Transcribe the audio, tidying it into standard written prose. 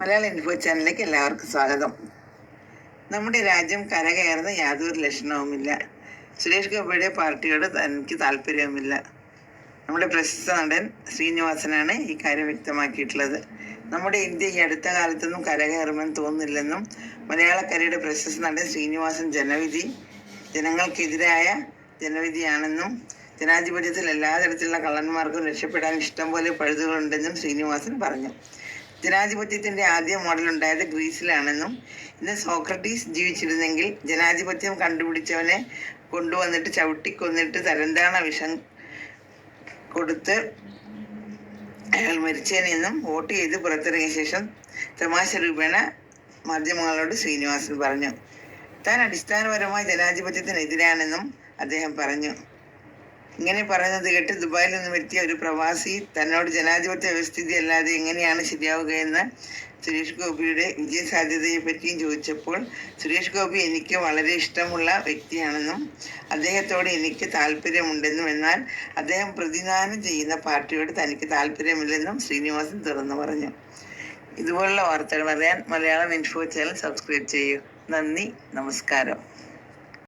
മലയാള info ചാനലിലേക്ക് എല്ലാവർക്കും സ്വാഗതം. നമ്മുടെ രാജ്യം കരകയറുന്ന യാതൊരു ലക്ഷണവുമില്ല. സുരേഷ് ഗോപിയുടെ പാർട്ടിയോട് തനിക്ക് താല്പര്യവുമില്ല. നമ്മുടെ പ്രശസ്ത നടൻ ശ്രീനിവാസനാണ് ഈ കാര്യം വ്യക്തമാക്കിയിട്ടുള്ളത്. നമ്മുടെ ഇന്ത്യ ഈ അടുത്ത കാലത്തൊന്നും കരകയറുമെന്ന് തോന്നുന്നില്ലെന്നും മലയാളക്കരയുടെ പ്രശസ്ത നടൻ ശ്രീനിവാസൻ ജനങ്ങൾക്കെതിരായ ജനവിധിയാണെന്നും ജനാധിപത്യത്തിൽ എല്ലാ തരത്തിലുള്ള കള്ളന്മാർക്കും രക്ഷപ്പെടാൻ ഇഷ്ടം പോലെ പഴുതുകളുണ്ടെന്നും ശ്രീനിവാസൻ പറഞ്ഞു. ജനാധിപത്യത്തിന്റെ ആദ്യ മോഡൽ ഉണ്ടായത് ഗ്രീസിലാണെന്നും ഇന്ന് സോക്രട്ടീസ് ജീവിച്ചിരുന്നെങ്കിൽ ജനാധിപത്യം കണ്ടുപിടിച്ചവനെ കൊണ്ടുവന്നിട്ട് ചവിട്ടിക്കൊന്നിട്ട് തരംതാണ വിഷം കൊടുത്ത് അയാൾ മരിച്ചേനെന്നും വോട്ട് ചെയ്ത് പുറത്തിറങ്ങിയ ശേഷം തമാശ രൂപേണ മാധ്യമങ്ങളോട് ശ്രീനിവാസൻ പറഞ്ഞു. താൻ അടിസ്ഥാനപരമായി ജനാധിപത്യത്തിനെതിരാണെന്നും അദ്ദേഹം പറഞ്ഞു. ഇങ്ങനെ പറയുന്നത് കേട്ട് ദുബായിൽ നിന്നും എത്തിയ ഒരു പ്രവാസി തന്നോട് ജനാധിപത്യ വ്യവസ്ഥിതി അല്ലാതെ എങ്ങനെയാണ് ശരിയാവുകയെന്ന് സുരേഷ് ഗോപിയുടെ വിജയസാധ്യതയെ പറ്റിയും ചോദിച്ചപ്പോൾ സുരേഷ് ഗോപി എനിക്ക് വളരെ ഇഷ്ടമുള്ള വ്യക്തിയാണെന്നും അദ്ദേഹത്തോട് എനിക്ക് താല്പര്യമുണ്ടെന്നും എന്നാൽ അദ്ദേഹം പ്രതിദാനം ചെയ്യുന്ന പാർട്ടിയോട് തനിക്ക് താല്പര്യമില്ലെന്നും ശ്രീനിവാസൻ തുറന്നു പറഞ്ഞു. ഇതുപോലുള്ള വാർത്തകൾ അറിയാൻ മലയാളം ഇൻഫോ ചാനൽ സബ്സ്ക്രൈബ് ചെയ്യൂ. നന്ദി, നമസ്കാരം.